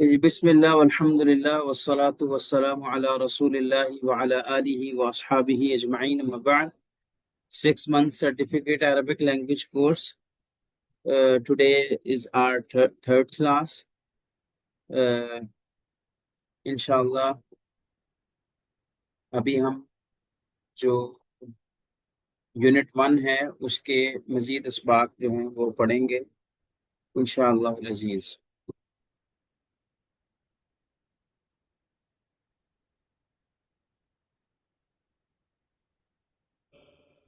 बिस्मिल्लाह वल्हम्दुलिल्लाह वस्सलातु वस्सलामु अला रसूलिल्लाहि व अला आलिहि व अस्हाबिहि अजमईन अम्मा बअद 6 month certificate Arabic language course. Today is our third class. इंशाल्लाह अभी हम जो यूनिट 1 है उसके मजीद अस्बाक जो हैं वो पढ़ेंगे इंशाअल्लाह अज़ीज़।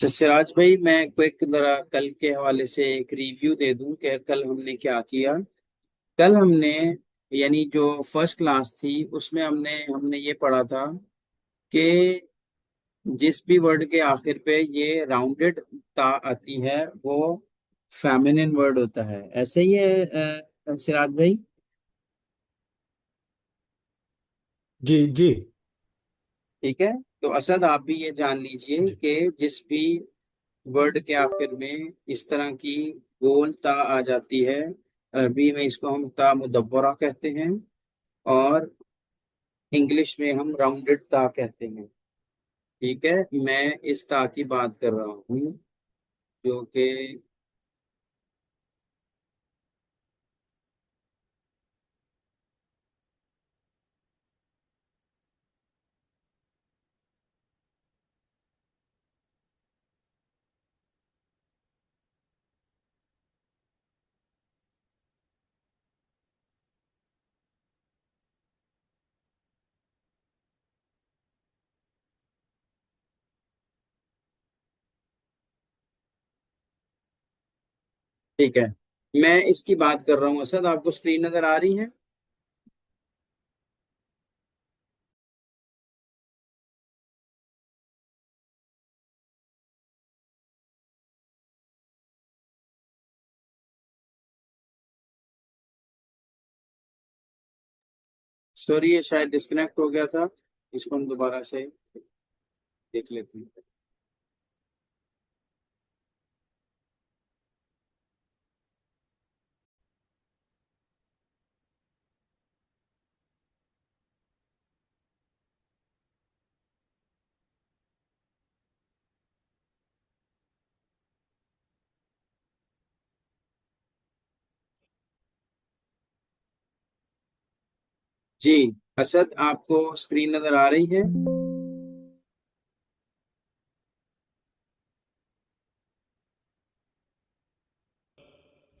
सिराज भाई, मैं क्विक जरा कल के हवाले से एक रिव्यू दे दूं कि कल हमने क्या किया। कल हमने यानी जो फर्स्ट क्लास थी उसमें हमने हमने ये पढ़ा था कि जिस भी वर्ड के आखिर पे ये राउंडेड ता आती है वो फेमिनिन वर्ड होता है। ऐसे ही है सिराज भाई? जी जी ठीक है, तो असद आप भी ये जान लीजिए जी। कि जिस भी वर्ड के आखिर में इस तरह की गोल ता आ जाती है, अरबी में इसको हम ता मुदब्बरा कहते हैं और इंग्लिश में हम राउंडेड ता कहते हैं। ठीक है, मैं इस ता की बात कर रहा हूँ जो कि ठीक है, मैं इसकी बात कर रहा हूँ। असद, आपको स्क्रीन नजर आ रही है? सॉरी, ये शायद डिस्कनेक्ट हो गया था, इसको हम दोबारा से देख लेते हैं। जी असद, आपको स्क्रीन नजर आ रही है?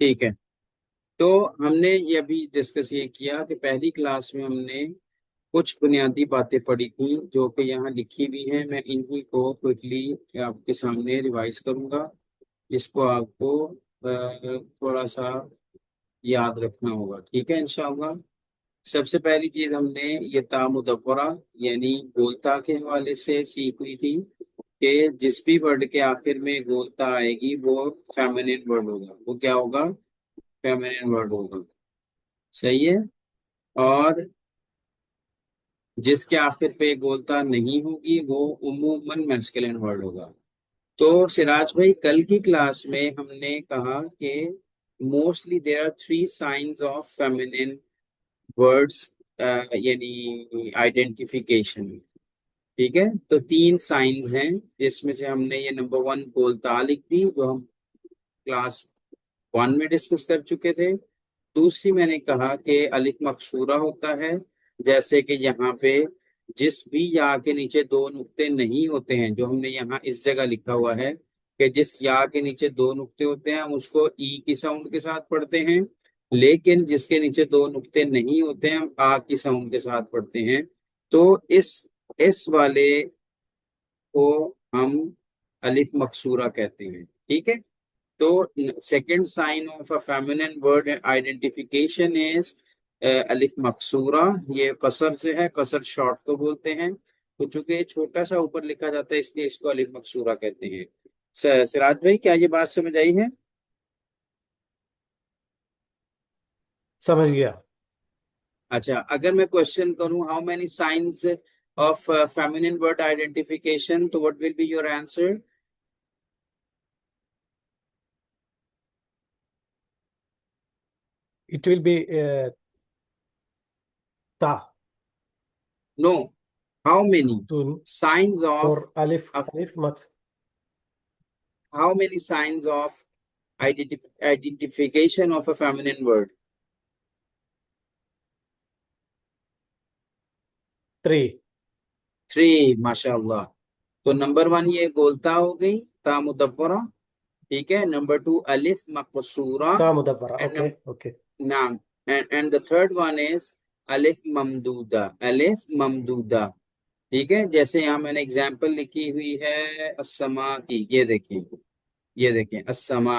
ठीक है, तो हमने ये अभी डिस्कस ये किया कि पहली क्लास में हमने कुछ बुनियादी बातें पढ़ी थी जो कि यहाँ लिखी हुई हैं। मैं इन्हीं को क्विकली आपके सामने रिवाइज करूंगा, जिसको आपको थोड़ा सा याद रखना होगा। ठीक है इंशाल्लाह। सबसे पहली चीज हमने ये ता मुदव्वरा यानी गोलता के हवाले से सीख हुई थी कि जिस भी वर्ड के आखिर में गोलता आएगी वो फेमिनिन वर्ड होगा। वो क्या होगा? फेमिनिन वर्ड होगा। सही है। और जिसके आखिर पे गोलता नहीं होगी वो उमूमन मैस्कुलिन वर्ड होगा। तो सिराज भाई, कल की क्लास में हमने कहा कि mostly there are 3 signs of feminine words, यानी आइडेंटिफिकेशन। ठीक है, तो 3 साइंस हैं जिसमें से हमने ये नंबर 1 गोलता लिख दी जो हम क्लास 1 में डिस्कस कर चुके थे। दूसरी मैंने कहा कि अलिफ मकसूरा होता है, जैसे कि यहाँ पे जिस भी या के नीचे 2 नुक्ते नहीं होते हैं, जो हमने यहाँ इस जगह लिखा हुआ है कि जिस या के नीचे 2 नुक्ते होते हैं हम उसको ई की साउंड के साथ पढ़ते हैं, लेकिन जिसके नीचे 2 नुक्ते नहीं होते हैं हम आ की साउंड के साथ पढ़ते हैं। तो इस वाले को हम अलिफ मकसूरा कहते हैं। ठीक है, तो second sign of a feminine word identification is अलिफ मकसूरा। ये कसर से है, कसर शॉर्ट को बोलते हैं, तो चूंकि छोटा सा ऊपर लिखा जाता है इसलिए इसको अलिफ मकसूरा कहते हैं। सिराज भाई, क्या ये बात समझ आई है? समझ गया। अच्छा, अगर मैं क्वेश्चन करूं how many signs of feminine word identification, तो what will be your answer? It will be ta no, how many to signs of, for alif mat how many signs of identification of a feminine word? 3. 3, माशाल्लाह। तो number 1 ये गोलता हो गई, ता मुदव्वरा, ठीक है। Number 2 अलिफ मकसूरा, Ta mudawwara. And Okay, okay. नाम, and the third one is अलिफ ममदूदा, अलिफ ममदूदा, ठीक है। जैसे यहाँ मैंने एग्जांपल लिखी हुई है अस्समा की, ये देखिए, ये देखें अस्समा।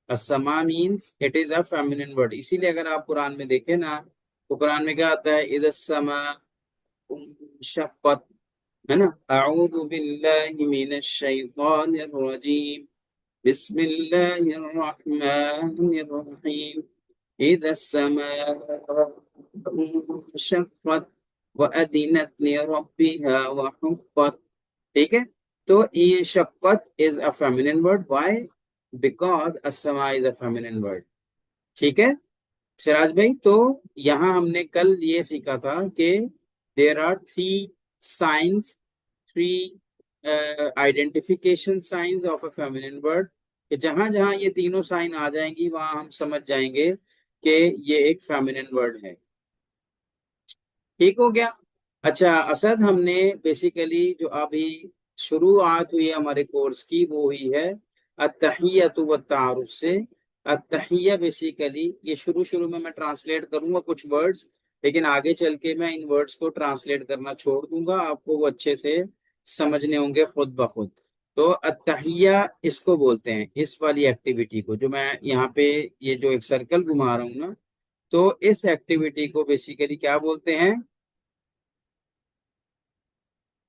अस्समा means it is a feminine word, इसीलिए अगर आप कुरान में देखें ना, तो कुरान में क्या आता है, इद अस्समा शक्कत, है ना। अऊज़ु बिल्लाहि मिनश शैतानिर रजीम, बिस्मिल्लाहिर रहमानिर रहीम, इज़ा अस्समाउ शक्कत व अज़िनत लिरब्बिहा व हुक्कत, ठीक है। तो ये शक्कत is a feminine word, why? Because अस्समा इज अ फेमिनिन वर्ड, ठीक है। सिराज भाई, तो यहाँ हमने कल ये सीखा था कि there are 3 signs, 3 identification signs of a feminine word, कि जहां जहां ये तीनों साइन आ जाएंगी वहां हम समझ जाएंगे कि ये एक फेमिनिन वर्ड है। ठीक हो गया। अच्छा असद, हमने बेसिकली जो अभी शुरुआत हुई है हमारे कोर्स की, वो हुई है अत्तहियतु व तारुफ से। अत्तहिया बेसिकली, ये शुरू शुरू में मैं ट्रांसलेट करूंगा कुछ वर्ड्स, लेकिन आगे चल के मैं इन वर्ड्स को ट्रांसलेट करना छोड़ दूंगा, आपको वो अच्छे से समझने होंगे खुद ब खुद। तो अत्तहिया इसको बोलते हैं, इस वाली एक्टिविटी को, जो मैं यहाँ पे ये जो एक सर्कल घुमा रहा हूँ ना, तो इस एक्टिविटी को बेसिकली क्या बोलते हैं?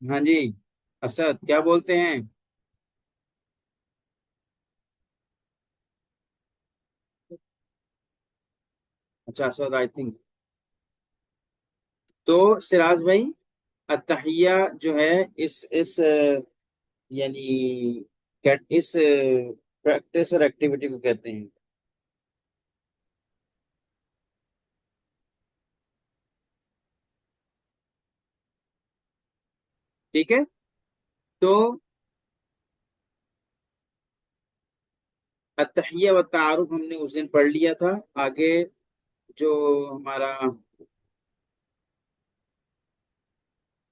हाँ जी, असद क्या बोलते हैं? अच्छा असद, आई थिंक, तो सिराज भाई, अत्तहिया जो है इस यानी इस प्रैक्टिस और एक्टिविटी को कहते हैं, ठीक है। तो अत्तहिया व तारुफ हमने उस दिन पढ़ लिया था। आगे जो हमारा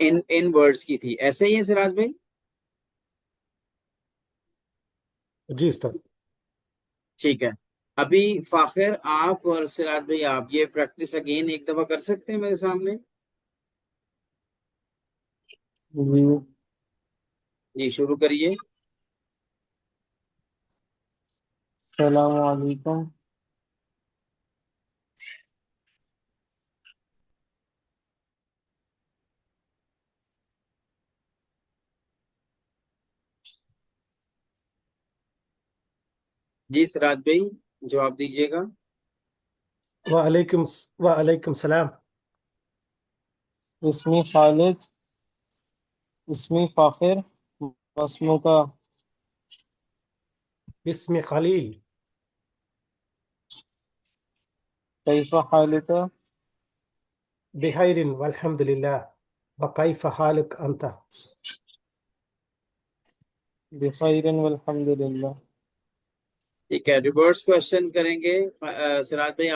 इन इन वर्ड्स की थी, ऐसे ही है सिराज भाई? जी उस्ताद। ठीक है। अभी फाखिर आप और सिराज भाई, आप ये प्रैक्टिस अगेन एक दफा कर सकते हैं मेरे सामने? जी। जी शुरू करिए। सलाम वालेकुम। जी सिराज भाई, जवाब दीजिएगा। वालेकुम सलाम। इसमी खालिद, इसमी फाखिर, मस्मू का बिस्मि खलील। कैफा हालिका, बिखैरिन वल्हम्दुलिल्लाह। वकैफ हालुक अंता। बिखैरिन वल्हम्दुलिल्लाह। ठीक है, रिवर्स क्वेश्चन करेंगे। सिराज भाई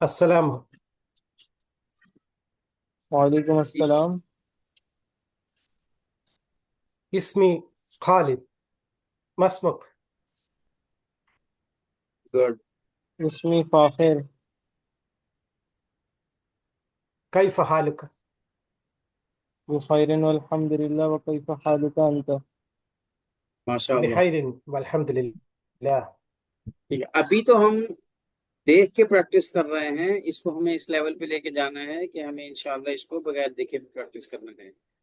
अस्सलाम। वालेकुम अस्सलाम। इस्मी खालिद। मस्मुक। गुड। इसमी फाखिर, कैफ हालुक। बिखैरिन वल्हम्दुलिल्लाह। व कैफा हालिका अंता। माशाल्लाह। बिखैरिन वल्हम्दुलिल्लाह। ठीक है, अभी तो हम देख के प्रैक्टिस कर रहे हैं, इसको हमें इस लेवल पे लेके जाना है कि हमें इंशाल्लाह इसको बगैर देखे भी प्रैक्टिस करना है।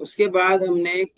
उसके बाद हमने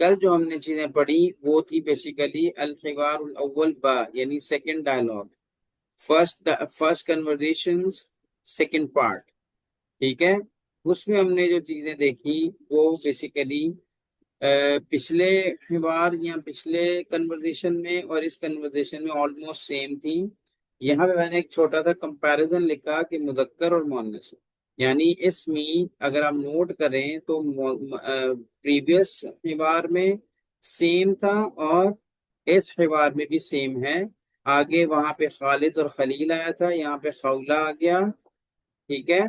कल जो हमने चीजें पढ़ी वो थी बेसिकली अल हिवार उल अव्वल बा, यानी second dialogue, first conversations, second part. ठीक है. उसमें हमने जो चीजें देखी वो बेसिकली पिछले हिवार या पिछले कन्वर्सेशन में और इस कन्वर्सेशन में ऑलमोस्ट सेम थी. यहाँ पे मैंने एक छोटा सा कंपैरिजन लिखा कि मुदक्कर और मुअन्नस, यानी इसमें अगर आप नोट करें तो प्रीवियस हिवार में सेम था और इस हिवार में भी सेम है. आगे वहां पे खालिद और खलील आया था, यहाँ पे खौला आ गया. ठीक है.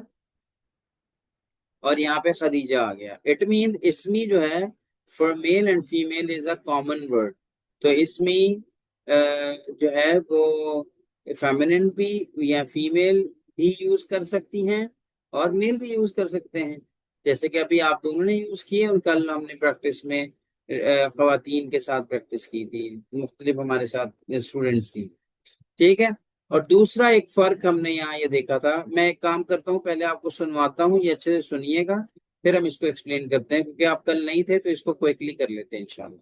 और यहाँ पे खदीजा आ गया. इट मीन इसमें जो है for male and female is a common word. तो इसमें जो है वो फेमिनिन भी या फीमेल भी यूज कर सकती हैं और मेल भी यूज कर सकते हैं. जैसे कि अभी आप दोनों ने यूज किए और कल हमने प्रैक्टिस में खवातीन के साथ प्रैक्टिस की थी, मुख्तलिफ हमारे साथ स्टूडेंट्स थी. ठीक है. और दूसरा एक फर्क हमने यहाँ ये देखा था. मैं एक काम करता हूँ, पहले आपको सुनवाता हूँ, ये अच्छे से सुनिएगा, फिर हम इसको एक्सप्लेन करते हैं, क्योंकि आप कल नहीं थे तो इसको क्विकली कर लेते हैं इंशाल्लाह.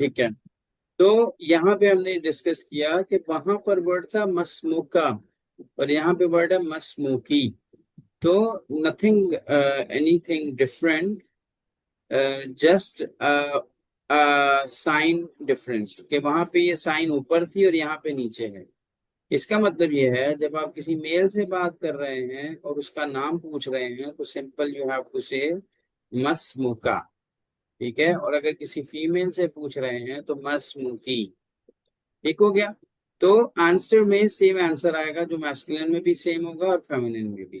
ठीक है. तो यहाँ पे हमने डिस्कस किया कि वहां पर वर्ड था मसमुका और यहाँ पे वर्ड है मसमुकी. तो nothing anything different, just sign difference, कि वहां पे ये साइन ऊपर थी और यहाँ पे नीचे है. इसका मतलब ये है जब आप किसी मेल से बात कर रहे हैं और उसका नाम पूछ रहे हैं तो सिंपल यू हैव टू से मसमुका. ठीक है. और अगर किसी फीमेल से पूछ रहे हैं तो मसमुकी. ठीक हो गया. तो आंसर में सेम आंसर आएगा, जो मैस्कुलिन में भी सेम होगा और फेमिनिन में भी.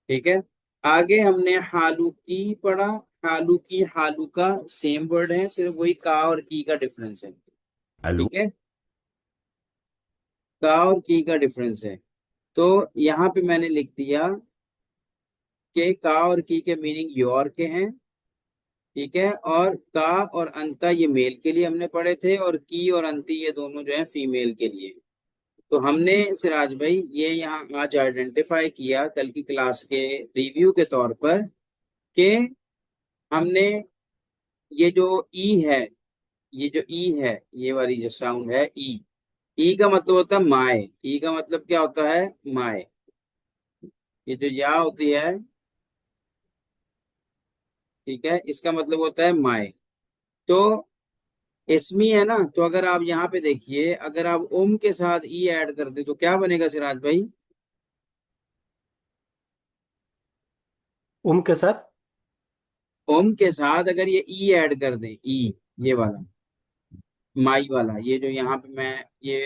ठीक है. आगे हमने हालुकी पढ़ा. हालुकी हालुका सेम वर्ड है, सिर्फ वही का और की का डिफरेंस है. ठीक है. का और की का डिफरेंस है. तो यहाँ पे मैंने लिख दिया कि का और की के मीनिंग योर के हैं. ठीक है. और का और अंता ये मेल के लिए हमने पढ़े थे और की और अंती ये दोनों जो है फीमेल के लिए. तो हमने सिराज भाई ये यहाँ आज आइडेंटिफाई किया कल की क्लास के रिव्यू के तौर पर कि हमने ये जो ई है, ये जो ई है, ये वाली जो साउंड है ई, ई का मतलब होता है माए. ई का मतलब क्या होता है? माए. ये जो या होती है, ठीक है, इसका मतलब होता है माए. तो इसमी है ना, तो अगर आप यहाँ पे देखिए, अगर आप उम के साथ ई ऐड कर दे तो क्या बनेगा सिराज भाई? के साथ उम के साथ अगर ये ई ऐड कर दें, ई, ये वाला माई वाला, ये जो यहाँ पे मैं ये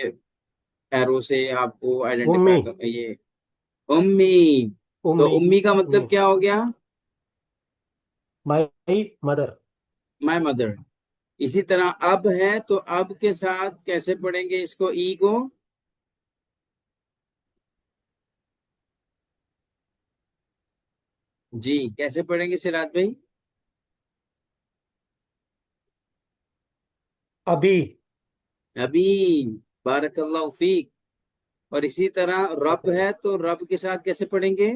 एरो से आपको उम्मी आइडेंटिफाई कर, ये उम्मी. तो उम्मी उम्मी का मतलब उम्मी क्या हो गया? My mother. My mother. इसी तरह अब है तो अब के साथ कैसे पढ़ेंगे इसको, ई को? जी कैसे पढ़ेंगे सिराज भाई? अभी अभी. बारकल्लाहु फीक. और इसी तरह रब है तो रब के साथ कैसे पढ़ेंगे?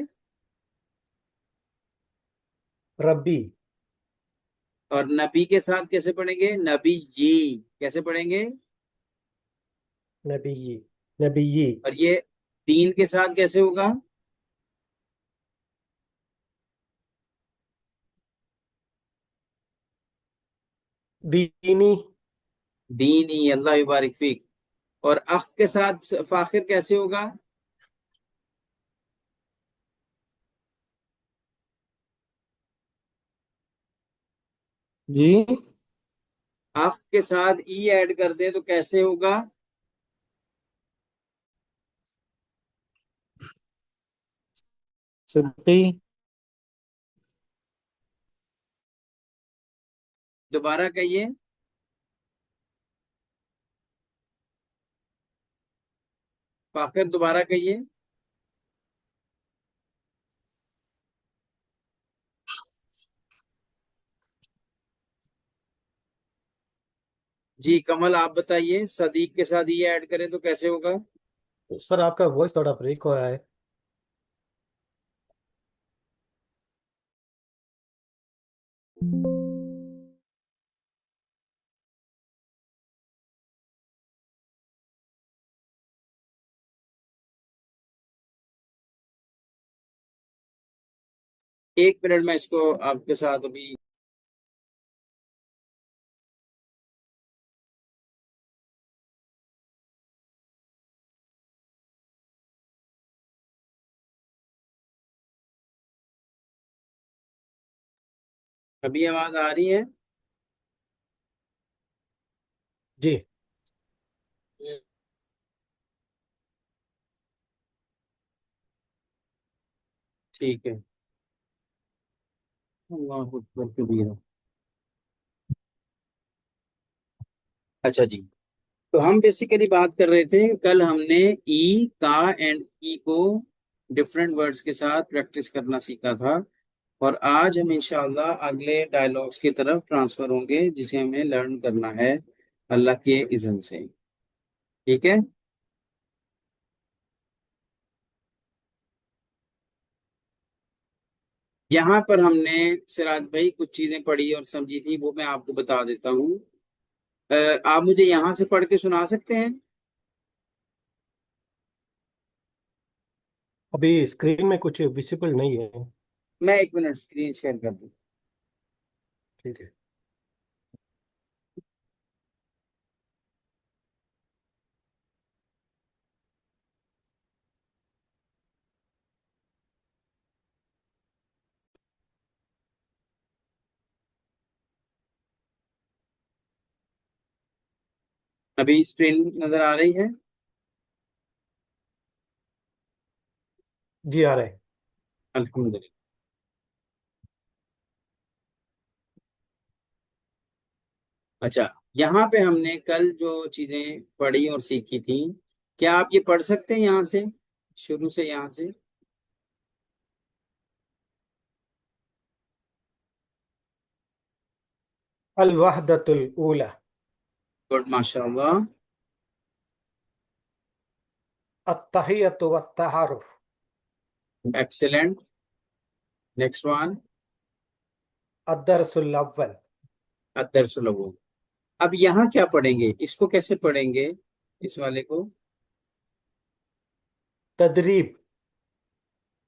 रब्बी। और नबी के साथ कैसे पढ़ेंगे? नबी ये कैसे पढ़ेंगे? नबी। नबी। और ये दीन के साथ कैसे होगा? दीनी। दीनी, अल्लाह युबारिक फीक। और अख के साथ फाखिर कैसे होगा? जी। अख के साथ ई ऐड कर दे तो कैसे होगा? सिद्दीकी। दोबारा कहिए। फाखिर दोबारा कहिए। जी कमल, आप बताइए, सदीक के साथ ई ऐड करें तो कैसे होगा? सर आपका वॉइस थोड़ा ब्रेक हो रहा है। एक मिनट में इसको आपके साथ अभी। अभी आवाज आ रही है? जी। ठीक है। अल्लाह अकबर कबीरा। अच्छा जी, तो हम बेसिकली बात कर रहे थे, कल हमने ई, का एंड ई को डिफरेंट वर्ड्स के साथ प्रैक्टिस करना सीखा था। और आज हम इंशाल्लाह अगले डायलॉग्स की तरफ ट्रांसफर होंगे जिसे हमें लर्न करना है अल्लाह के इज़्न से। ठीक है। यहाँ पर हमने सिराज भाई कुछ चीजें पढ़ी और समझी थी, वो मैं आपको बता देता हूँ। आप मुझे यहाँ से पढ़ के सुना सकते हैं? अभी स्क्रीन में कुछ विजिबल नहीं है। मैं एक मिनट स्क्रीन शेयर कर दूँ। ठीक है। अभी स्क्रीन नजर आ रही है? जी आ रहे हैं। अल्हम्दुलिल्लाह। अच्छा, यहाँ पे हमने कल जो चीजें पढ़ी और सीखी थी, क्या आप ये पढ़ सकते हैं यहाँ से, शुरू से यहाँ से? अल वहदतुल ऊला। गुड, माशाल्लाह। अत्तहियतु वत्तआरुफ। एक्सेलेंट। Next one. अद्दरसुल अव्वल। अदरसुल अव्वल। अब यहाँ क्या पढ़ेंगे, इसको कैसे पढ़ेंगे, इस वाले को? तदरीब।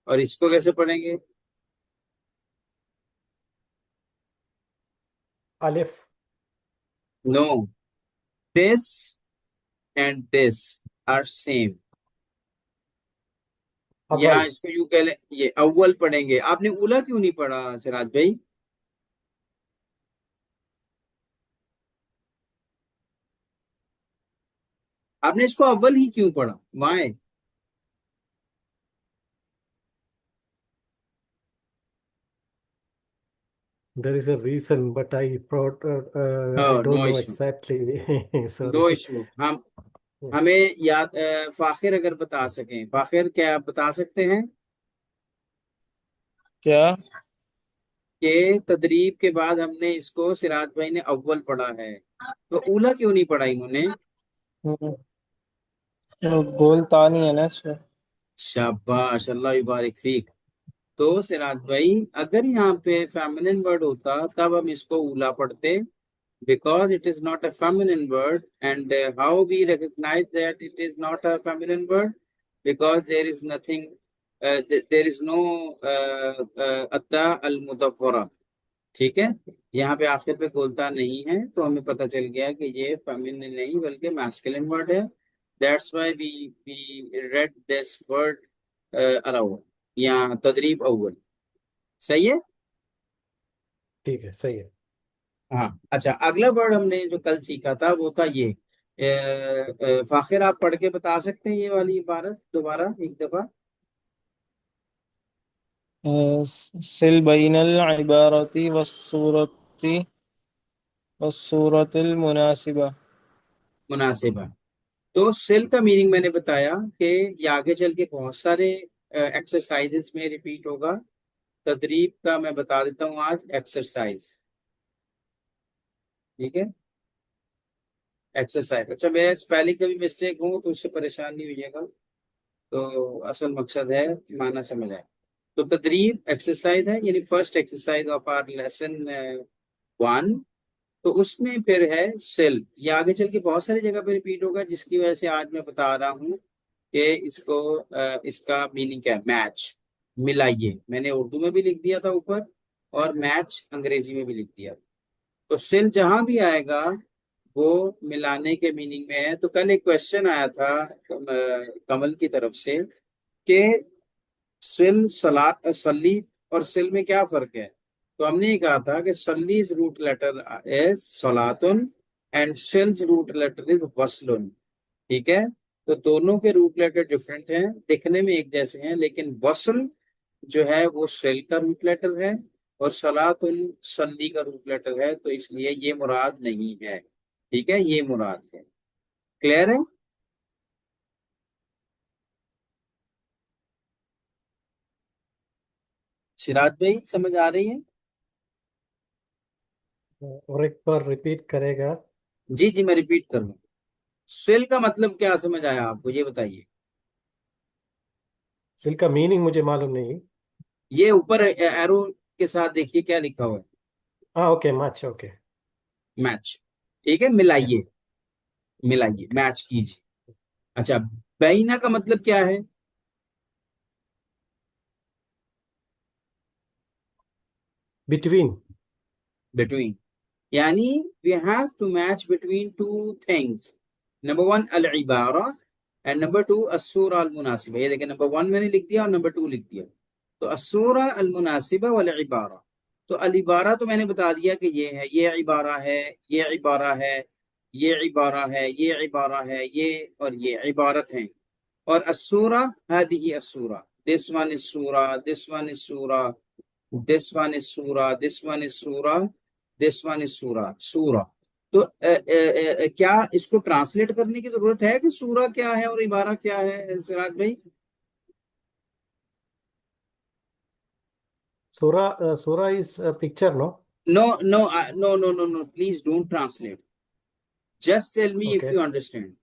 और इसको कैसे पढ़ेंगे? अलिफ। No, this and this are same. या अव्वल। इसको यूं कह ले, ये अव्वल पढ़ेंगे। आपने उला क्यों नहीं पढ़ा सिराज भाई? आपने इसको अव्वल ही क्यों पढ़ा, why? There is a reason, but I don't know know Ishu, exactly. No Sorry. Ishu. हम हमें याद फाखिर अगर बता सकें, फाखिर क्या आप बता सकते हैं क्या? कि तदरीब के बाद हमने इसको, सिराज भाई ने अव्वल पढ़ा है, तो उला क्यों नहीं पढ़ा इन्होंने? हम्म, गोल तानी है ना इसमें। शाबाश, अल्लाह युबारिक फीक। तो सिराज भाई, अगर यहाँ पे फेमिनिन वर्ड होता तब हम इसको ऊला पढ़ते, because it is not a feminine word. And how we recognize that it is not a feminine word? Because there is nothing, there is no atta al mudaffara। ठीक है, यहाँ पे आखिर पे गोलता नहीं है, तो हमें पता चल गया कि ये फेमिनिन नहीं बल्कि मैस्कुलिन वर्ड है। That's why we read this word aloud, यहाँ तदरीब अव्वल। सही है। ठीक है, सही है। हाँ, अच्छा, अगला वर्ड हमने जो कल सीखा था वो था ये फाखिर, आप पढ़ के बता सकते हैं ये वाली इबारत दोबारा एक दफा? सिल बैनल इबारती वस्सूरती वस्सूरतिल मुनासिबा। मुनासिबा। तो सिल का मीनिंग मैंने बताया कि ये आगे चल के बहुत सारे एक्सरसाइजेस में रिपीट होगा। तदरीब का मैं बता देता हूँ आज, एक्सरसाइज। ठीक है, एक्सरसाइज। अच्छा, मेरे स्पेलिंग का भी मिस्टेक हो तो उससे परेशान नहीं होइएगा, तो असल मकसद है माना समझ आए। तो तदरीब एक्सरसाइज है, यानी first exercise of our lesson 1। तो उसमें फिर है सेल, ये आगे चल के बहुत सारी जगह पे रिपीट होगा, जिसकी वजह से आज मैं बता रहा हूँ कि इसको इसका मीनिंग क्या है। मैच, मिलाइए, मैंने उर्दू में भी लिख दिया था ऊपर, और मैच अंग्रेजी में भी लिख दिया था। तो सेल जहां भी आएगा वो मिलाने के मीनिंग में है। तो कल एक क्वेश्चन आया था कमल की तरफ से कि सिल सला सली और सिल में क्या फर्क है। तो हमने ये कहा था कि सलीज रूट लेटर इज सलातुन एंड सिल्स रूट लेटर इज वसलुन। ठीक है, तो दोनों के रूट लेटर डिफरेंट हैं, दिखने में एक जैसे हैं, लेकिन वसल जो है वो सिल का रूट लेटर है और सलातुन सल्ली का रूट लेटर है, तो इसलिए ये मुराद नहीं है। ठीक है, ये मुराद है। क्लियर है? सिराज भाई, समझ आ रही है? और एक बार रिपीट करेगा? जी जी, मैं रिपीट करूँ। सेल का मतलब क्या समझ आया आपको, ये बताइए। सिल का मीनिंग मुझे मालूम नहीं। ये ऊपर एरो के साथ देखिए क्या लिखा हुआ है। हाँ, ओके, मैच, ओके। मैच। ठीक है, या, मिलाइए, मिलाइए, मैच कीजिए। अच्छा, बैना का मतलब क्या है? बिटवीन। बिटवीन, यानी we have to match between two things. Number one अल इबारा एंड नंबर टू अस्सूरा अल मुनासिबा। ये देखिए, नंबर वन मैंने लिख दिया और नंबर टू लिख दिया। तो अस्सूरा अल मुनासिबा वल इबारा। तो अल इबारा तो मैंने बता दिया कि ये है, ये इबारा है, ये इबारा है, ये इबारा है, ये इबारा है, ये और ये इबारत है। और अस्सूरा, हादिही अस्सूरा, दिस वन इज सूरा, दिस वन इज सूरा, दिस वन इज सूरा, दिस वन इज सूरा, दिस वन इज सूरा, सूरा। तो क्या इसको ट्रांसलेट करने की जरूरत है कि सूरा क्या है और इबारा क्या है, सिराज भाई? सूरा is picture, no? No no, no no no no, please don't translate. Just tell me if okay, you understand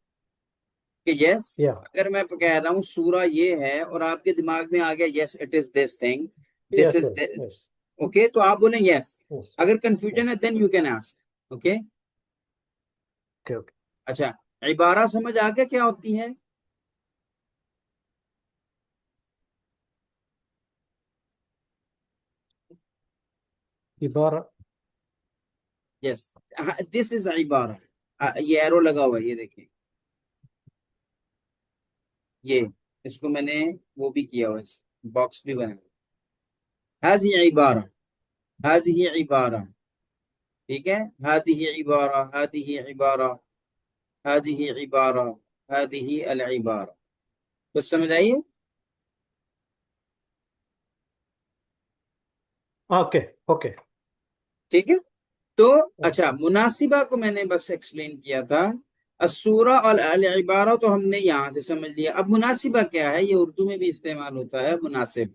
कि यस। या, अगर मैं कह रहा हूँ सूरा ये है और आपके दिमाग में आ गया yes it is this thing, this yes, is, yes, yes, okay, तो आप बोले यस। यस, अगर कंफ्यूजन है yes, then you can ask. Okay, okay, okay. अच्छा, इबारा समझ आ गया क्या होती है? इबारा। यस, दिस इज इबारा। ये एरो लगा हुआ है, ये देखिए, ये इसको मैंने वो भी किया हुआ है, बॉक्स भी बनाया। हाजी इबारा, हाजी इबारा। ठीक है, हादी इबारा, हादी इबारा, हादी इबारा, हादी अल इबारा। कुछ समझ आइए? ओके, ओके, ठीक है। तो यस। अच्छा, मुनासिबा को मैंने बस एक्सप्लेन किया था। अस्सूरा और अल इबारा तो हमने यहां से समझ लिया। अब मुनासिबा क्या है, ये उर्दू में भी इस्तेमाल होता है, मुनासिब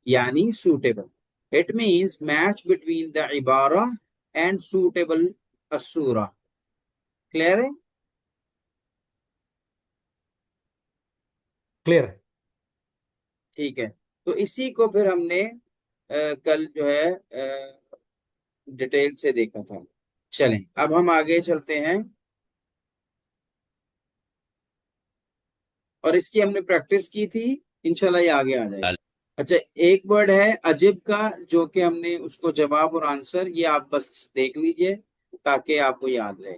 यानी suitable. It means match between the इबारा एंड सूटेबल अस्सूरा। क्लियर है? क्लियर है। ठीक है, तो इसी को फिर हमने कल जो है डिटेल से देखा था। चलें, अब हम आगे चलते हैं और इसकी हमने प्रैक्टिस की थी, इंशाल्लाह ये आगे आ जाएगा। अच्छा, एक वर्ड है अजिब का, जो कि हमने उसको जवाब और आंसर, ये आप बस देख लीजिए ताकि आपको याद रहे।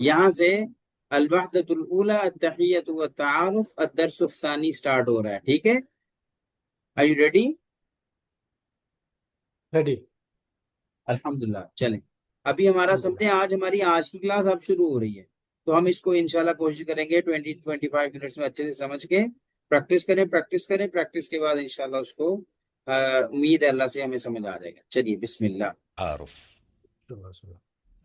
यहाँ से अल वहदतुल ऊला अत्तहियतु व तारुफ अद्दर्सु सानी स्टार्ट हो रहा है। ठीक है, आर यू रेडी? रेडी। अल्हम्दुलिल्लाह। चलें, अभी हमारा समझे, आज हमारी आज की क्लास अब शुरू हो रही है, तो हम इसको इंशाल्लाह कोशिश करेंगे 20-25 मिनट्स में अच्छे से समझ के प्रैक्टिस करें, प्रैक्टिस करें, प्रैक्टिस के बाद इंशाल्लाह उसको उम्मीद है अल्लाह से हमें समझ आ जाएगा। चलिए, बिस्मिल्लाह।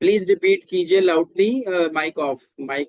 प्लीज रिपीट कीजिए लाउडली, माइक ऑफ, माइक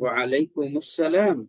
वालेकुम अस्सलाम।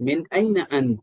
मिन अयन अंत?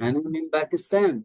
अना मिन पाकिस्तान।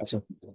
अच्छा, ये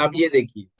अब ये देखिए,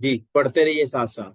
जी पढ़ते रहिए साथ साथ।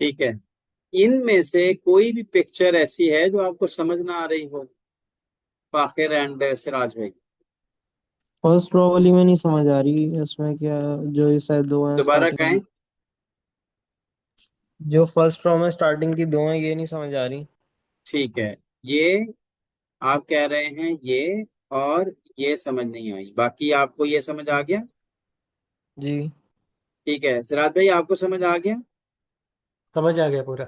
ठीक है, इनमें से कोई भी पिक्चर ऐसी है जो आपको समझ ना आ रही हो, फाखिर एंड सिराज भाई? फर्स्ट रो वाली में नहीं समझ आ रही, उसमें क्या, जो ये शायद दो हैं दोबारा स्टार्टिंग कहें? की, जो फर्स्ट रो में स्टार्टिंग की दो हैं ये नहीं समझ आ रही। ठीक है, ये आप कह रहे हैं ये, और ये समझ नहीं आई, बाकी आपको ये समझ आ गया? जी। ठीक है, सिराज भाई आपको समझ आ गया? समझ आ गया पूरा।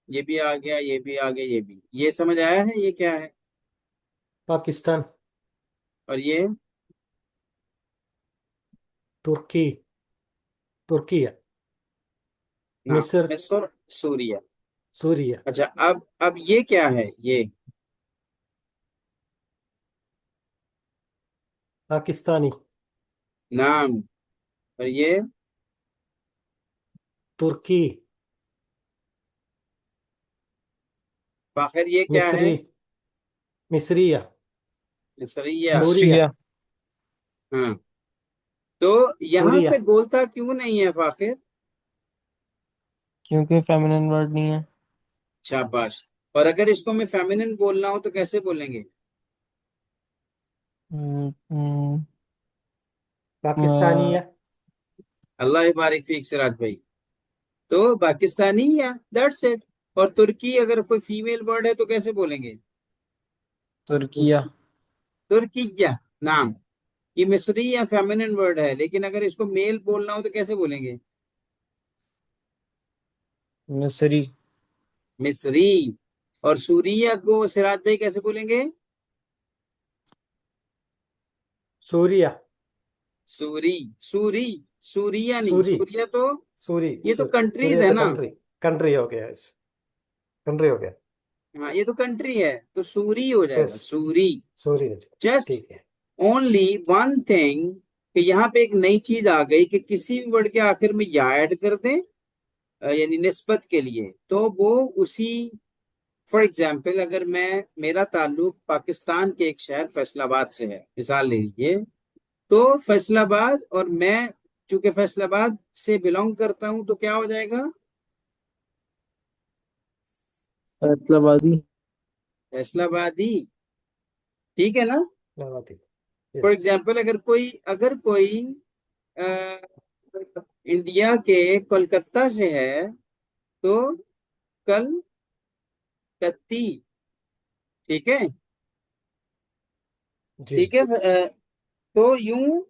ये भी आ गया, ये भी आ गया, ये भी, ये समझ आया है, ये क्या है? पाकिस्तान, और ये? तुर्की, तुर्की, ना, मिस्र, मिस्र, सूरिया। सूरिया, अच्छा, अब ये क्या है? ये पाकिस्तानी, नाम, और ये? तुर्की, फाखिर ये क्या है? मिस्री, मिस्रिया, मिस्रिया। सूरिया, मिस्ट्रिया। हाँ, तो यहाँ सूरिया। पे गोलता क्यों नहीं है फाखिर? क्योंकि फेमिनिन वर्ड नहीं है। शाबाश। और अगर इसको मैं फेमिनिन बोलना हो तो कैसे बोलेंगे? हम्म, हम्म, पाकिस्तानी अ, है, अल्लाह बारिक फीक सिराज भाई। तो पाकिस्तानी या दैट्स इट। और तुर्की अगर कोई फीमेल वर्ड है तो कैसे बोलेंगे? तुर्किया। तुर्किया। नाम, ये मिस्री या फेमिनिन वर्ड है, लेकिन अगर इसको मेल बोलना हो तो कैसे बोलेंगे? मिस्री। मिस्री। और सूरिया को सिराज भाई कैसे बोलेंगे? सूरिया, सूरी, सूरी, सूरिया नहीं, सूरी, सूरिया तो सूरी, ये तो कंट्रीज सूरिया है तो ना। कंट्री, कंट्री हो गया, यस, कंट्री हो गया। हाँ, ये तो कंट्री है, तो सूरी हो जाएगा, यस, सूरी। सूरी, जस्ट ठीक है। ओनली वन थिंग, कि यहाँ पे एक नई चीज आ गई कि किसी भी वर्ड के आखिर में या ऐड कर दें, यानी निस्बत के लिए, तो वो उसी, फॉर एग्जाम्पल अगर मैं, मेरा ताल्लुक पाकिस्तान के एक शहर फैसलाबाद से है, मिसाल ले लीजिए, तो फैसलाबाद, और मैं चूंकि फैसलाबाद से बिलोंग करता हूं, तो क्या हो जाएगा? फैसलाबादी। फैसलाबादी। ठीक है ना? फॉर यस, एग्जाम्पल अगर कोई अ, इंडिया के कोलकाता से है, तो कलकत्ती। ठीक है? जी, ठीक है, तो यूं,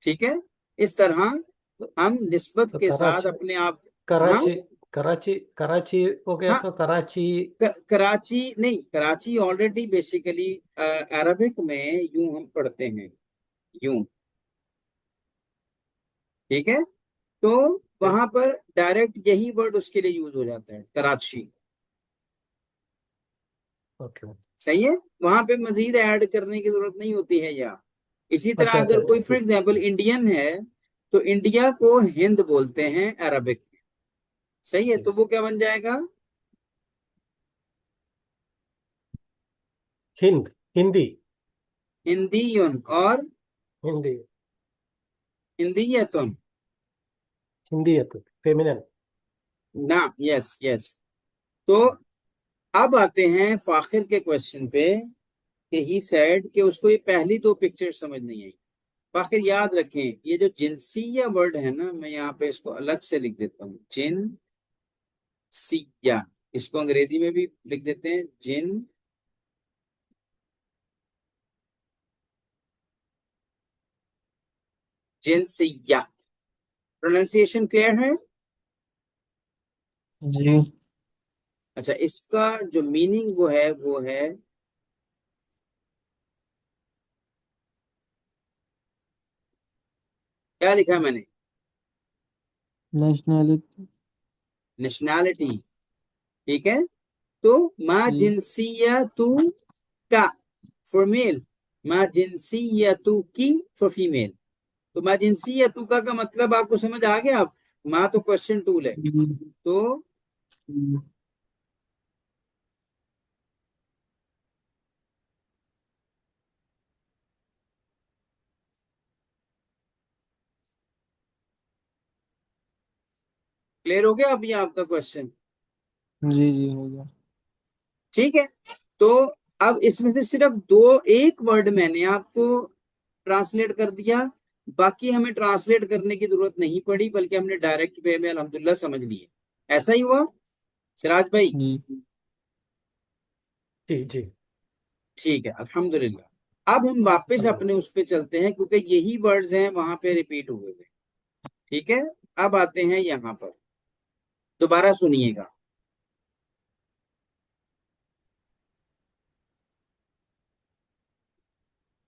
ठीक है, इस तरह हम निस्बत तो के साथ कराची, अपने आप। हाँ, कराची, कराची, कराची हो गया, हाँ, तो कराची। कराची नहीं, कराची ऑलरेडी बेसिकली अरबिक में यूं हम पढ़ते हैं, यूं। ठीक है, तो वहां पर डायरेक्ट यही वर्ड उसके लिए यूज हो जाता है, कराची। ओके, सही है, वहां पे मजीद ऐड करने की जरूरत नहीं होती है। या इसी तरह अच्छा, अच्छा, अगर अच्छा, कोई फॉर ठीक। एग्जाम्पल इंडियन है, तो इंडिया को हिंद बोलते हैं अरबिक में। सही है, जी, तो वो क्या बन जाएगा? हिंद, हिंदी, हिंदीयुन, और हिंदी, हिंदीयतुन। हिंदी है तो फेमिनिन। ना, यस यस। तो अब आते हैं फाखिर के क्वेश्चन पे, कि ही सेड कि उसको ये पहली दो पिक्चर समझ नहीं आई। फाखिर याद रखें, ये जो जिनसिया वर्ड है ना, मैं यहाँ पे इसको अलग से लिख देता हूँ, जिनसिया। इसको अंग्रेजी में भी लिख देते हैं, जिनसिया। प्रोनाउंसिएशन क्लियर है? जी। अच्छा, इसका जो मीनिंग वो है क्या लिखा है मैंने? नेशनैलिटी। नेशनैलिटी। ठीक है, तो मा जी। जिनसियतु का फॉर मेल, मा जिनसियतु की फॉर फीमेल। तो मा जिनसियतु का मतलब आपको समझ आ गया? आप माँ तो क्वेश्चन टूल है, जी। तो जी। क्लियर हो गया अभी आपका क्वेश्चन? जी हो गया। ठीक है, तो अब इसमें से सिर्फ एक वर्ड मैंने आपको ट्रांसलेट कर दिया, बाकी हमें ट्रांसलेट करने की जरूरत नहीं पड़ी, बल्कि हमने डायरेक्ट वे में अल्हम्दुलिल्लाह समझ लिए। ऐसा ही हुआ सिराज भाई? जी। जी जी। ठीक है, अल्हम्दुलिल्लाह। अब हम वापस अल्लाह। अपने उस पे चलते हैं, क्योंकि यही वर्ड्स हैं वहां पे रिपीट हुए हुए। ठीक है, अब आते हैं यहां पर, दोबारा सुनिएगा।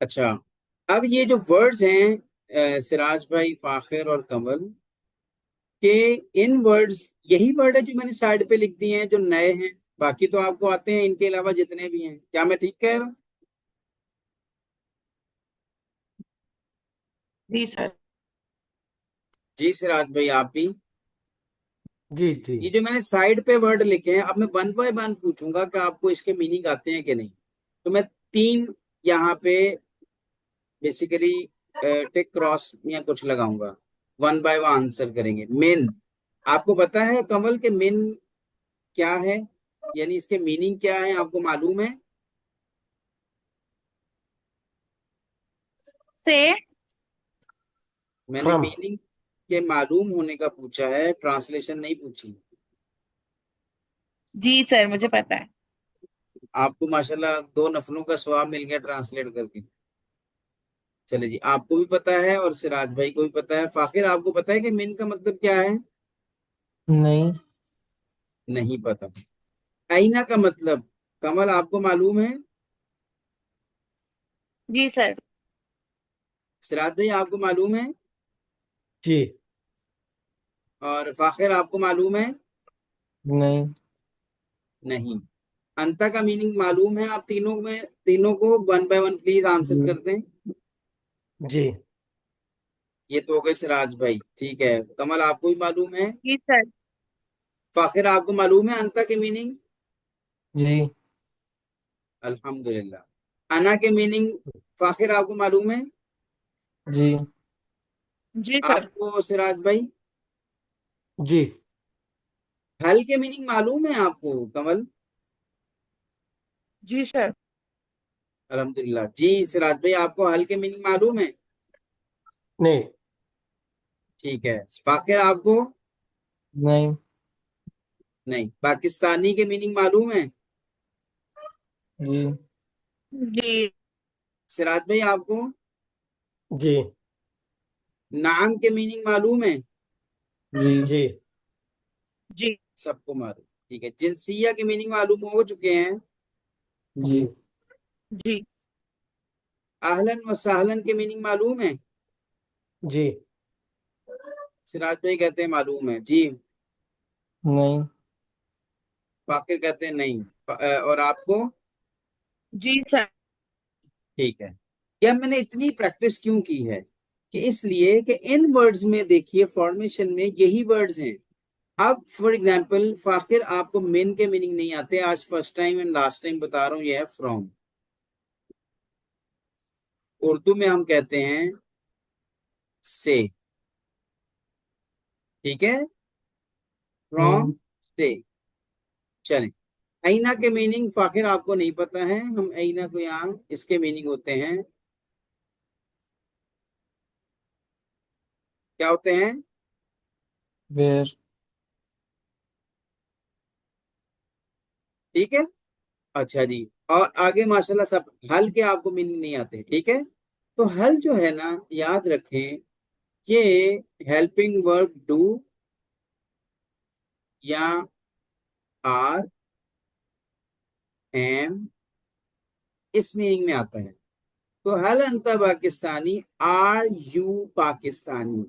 अच्छा, अब ये जो वर्ड्स हैं सिराज भाई, फाखिर और कमल के, इन वर्ड्स, यही वर्ड है जो मैंने साइड पे लिख दिए हैं जो नए हैं, बाकी तो आपको आते हैं इनके अलावा जितने भी हैं। क्या मैं ठीक कह रहा हूँ? जी सर। जी सिराज भाई, आप भी? जी जी। ये जो मैंने साइड पे वर्ड लिखे हैं, अब मैं वन बाय वन पूछूंगा कि आपको इसके मीनिंग आते हैं कि नहीं। तो मैं तीन यहाँ पे बेसिकली टिक क्रॉस या कुछ लगाऊंगा, वन बाय वन आंसर करेंगे। मेन, आपको पता है कमल के मेन क्या है, यानी इसके मीनिंग क्या है, आपको मालूम है? से। मैंने फ्रॉम। मीनिंग के मालूम होने का पूछा है, ट्रांसलेशन नहीं पूछी। जी सर, मुझे पता है। आपको माशाल्लाह 2 नफलों का सवाब मिल गया ट्रांसलेट करके। चले जी, आपको भी पता है और सिराज भाई को भी पता है। फाखिर, आपको पता है कि मीन का मतलब क्या है? नहीं। नहीं पता। आईना का मतलब, कमल आपको मालूम है? जी सर। सिराज भाई आपको मालूम है? जी। और फाखिर आपको मालूम है? नहीं। नहीं। अंता का मीनिंग मालूम है? आप तीनों में, तीनों को one by one please answer जी। कर दें। जी। ये तो हो गए सिराज भाई, ठीक है। कमल आपको भी मालूम है? जी सर। फाखिर आपको मालूम है अंता के मीनिंग? जी। अल्हम्दुलिल्लाह। अना के मीनिंग फाखिर आपको मालूम है? जी। जी सर। आपको सिराज भाई? जी। हल के मीनिंग मालूम है आपको कमल? जी सर। अल्हम्दुलिल्लाह। जी सिराज भाई, आपको हल के मीनिंग मालूम है? नहीं। ठीक है। फाखिर आपको? नहीं। नहीं। पाकिस्तानी के मीनिंग मालूम है? जी जी सिराज भाई आपको जी नाम के मीनिंग मालूम है? जी जी जी सबको मालूम, ठीक है। जिनसिया के मीनिंग मालूम हो चुके हैं। जी जी जी आहलन व सहलन के मीनिंग मालूम है? जी सिराज भाई कहते हैं मालूम है जी। नहीं। फाकिर कहते हैं नहीं। और आपको? जी सर। ठीक है। यह मैंने इतनी प्रैक्टिस क्यों की है कि इसलिए कि इन वर्ड्स में देखिए फॉर्मेशन में यही वर्ड्स हैं। अब फॉर एग्जांपल फाकिर आपको मिन के मीनिंग नहीं आते, आज first time and last time बता रहा हूं, यह है फ्रॉम। उर्दू में हम कहते हैं से, ठीक है, फ्रॉम हम्म से। चलें, ऐना के मीनिंग फाकिर आपको नहीं पता है, हम ऐना को यहाँ इसके मीनिंग होते हैं, क्या होते हैं? वेयर। ठीक है, अच्छा जी। और आगे माशाल्लाह सब हल के आपको मीनिंग नहीं आते, ठीक है। तो हल जो है ना, याद रखें, ये हेल्पिंग वर्ब डू या आर एम इस मीनिंग में आता है। तो हल अंता पाकिस्तानी, आर यू पाकिस्तानी,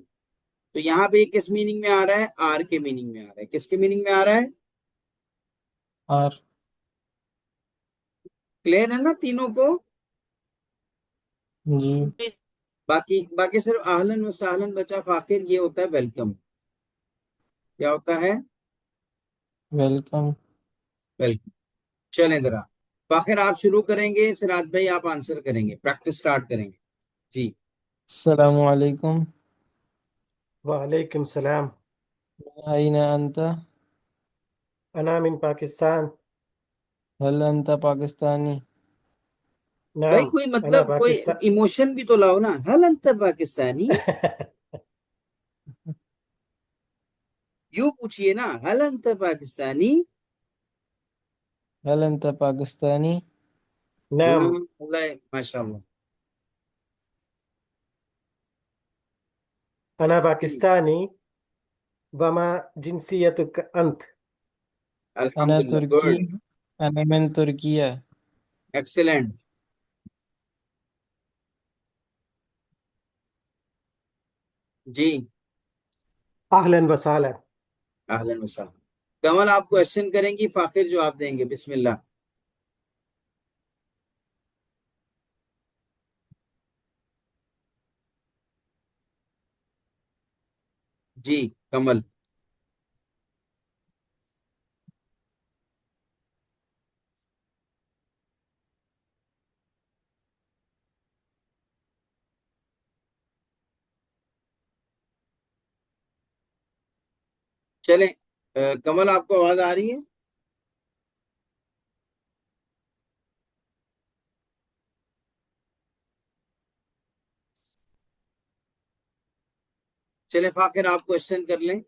तो यहाँ पे किस मीनिंग में आ रहा है? आर के मीनिंग में आ रहा है। किसके मीनिंग में आ रहा है? आर। क्लियर है ना तीनों को? जी जी बाकी बाकी सिर्फ आहलन व सहलन बचा फाकिर, ये होता है वेलकम। क्या होता है? वेलकम। वेलकम। चलें जरा, फाकिर आप शुरू करेंगे, सिराज भाई आप आंसर करेंगे, प्रैक्टिस स्टार्ट करेंगे जी। अस्सलामु अलैकुम। वालेकुम सलाम। अयना अंता। अना मिन पाकिस्तान। हल अंता पाकिस्तानी। भाई नाम कोई अना मतलब कोई पाकिस्तान। इमोशन भी तो लाओ ना। हल अंत पाकिस्तानी, यूं पूछिए ना, हल अंत पाकिस्तानी। हल अंता पाकिस्तानी। नाम माशाल्लाह। अना पाकिस्तानी। वमा जिनसियतुक अंत। अना अल्हम्दुलिल्लाह, तुर्की। गुड, अना मिन तुर्किया। एक्सीलेंट जी। अहलन वसालन। अहलन वसहलन। कमल आप क्वेश्चन करेंगी, फाकिर जवाब देंगे, बिस्मिल्लाह। जी कमल। चलें, कमल आपको आवाज आ रही है? चलें फाकिर आप क्वेश्चन कर लें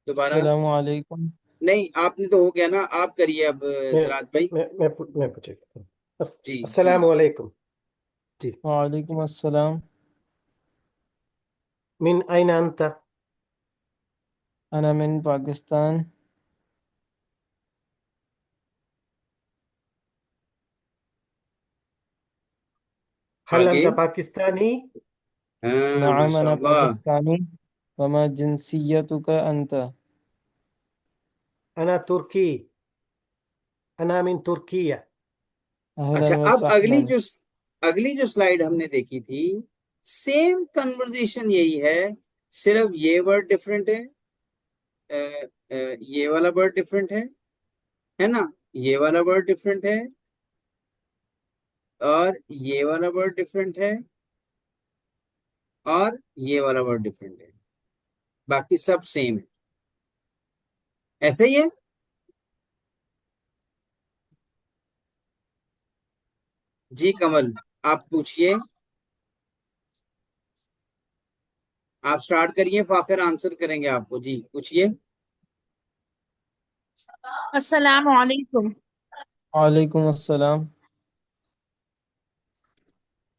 दोबारा। अस्सलामु अलैकुम। नहीं, आपने तो हो गया ना, आप करिए अब मैं सिराज भाई। मैं पूछेगा। जी जी। अस्सलामु अलैकुम। जी। वालेकुम अस्सलाम। मिन अइन अंत। अना मिन पाकिस्तान। हल आगे। अंत पाकिस्तानी। हाँ नअम अना माशाल्लाह। पाकिस्तानी। वमा जिनसियतुका अंता। अना तुर्की। अना मिन तुर्किया। अच्छा, अहलन व अब सहलन। अगली जो स्लाइड हमने देखी थी, सेम कन्वर्जेशन यही है, सिर्फ ये वर्ड डिफरेंट है, ये वाला वर्ड डिफरेंट है ना, ये वाला वर्ड डिफरेंट है, और ये वाला वर्ड डिफरेंट है, और ये वाला वर्ड डिफरेंट है, बाकी सब सेम है। ऐसे ही है। जी कमल, आप पूछिए, आप स्टार्ट करिए, फाखिर आंसर करेंगे आपको। जी पूछिए। अस्सलाम वालेकुम। वालेकुम अस्सलाम।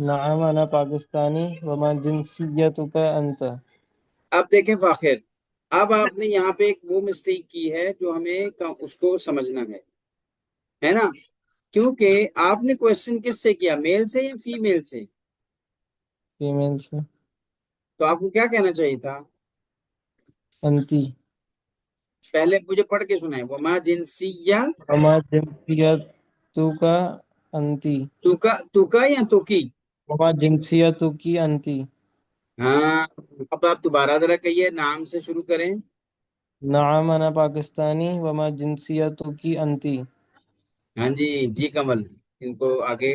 नअम अना पाकिस्तानी। वमा जिनसियतुका अंत। अब देखें फाखिर, अब आपने यहाँ पे एक वो मिस्टेक की है जो हमें उसको समझना है ना? क्योंकि आपने क्वेश्चन किससे किया, मेल से या फीमेल से? फीमेल से। तो आपको क्या कहना चाहिए था? अंती। पहले मुझे पढ़ के सुनाए, वमा जिनसिया। वमा जिनसियतुका अंती। तुका या तुकी? वमा जिनसियतुकी अंती। हाँ, अब आप दोबारा जरा कहिए, नाम से शुरू करें। नअम अना पाकिस्तानी। वमा जिनसियतुकी अंती। हाँ जी, जी कमल, इनको आगे।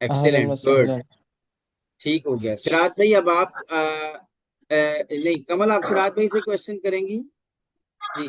अहलन एक्सेलेंट, व गुड, सहलन। ठीक हो गया। सिराज भाई, अब आप नहीं कमल, आप सिराज भाई से क्वेश्चन करेंगी जी।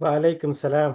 वालेकुम सलाम।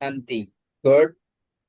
अंति, गुड।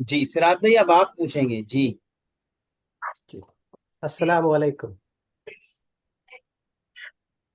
जी सिराज भाई, अब आप पूछेंगे जी। जी। अस्सलाम वालेकुम।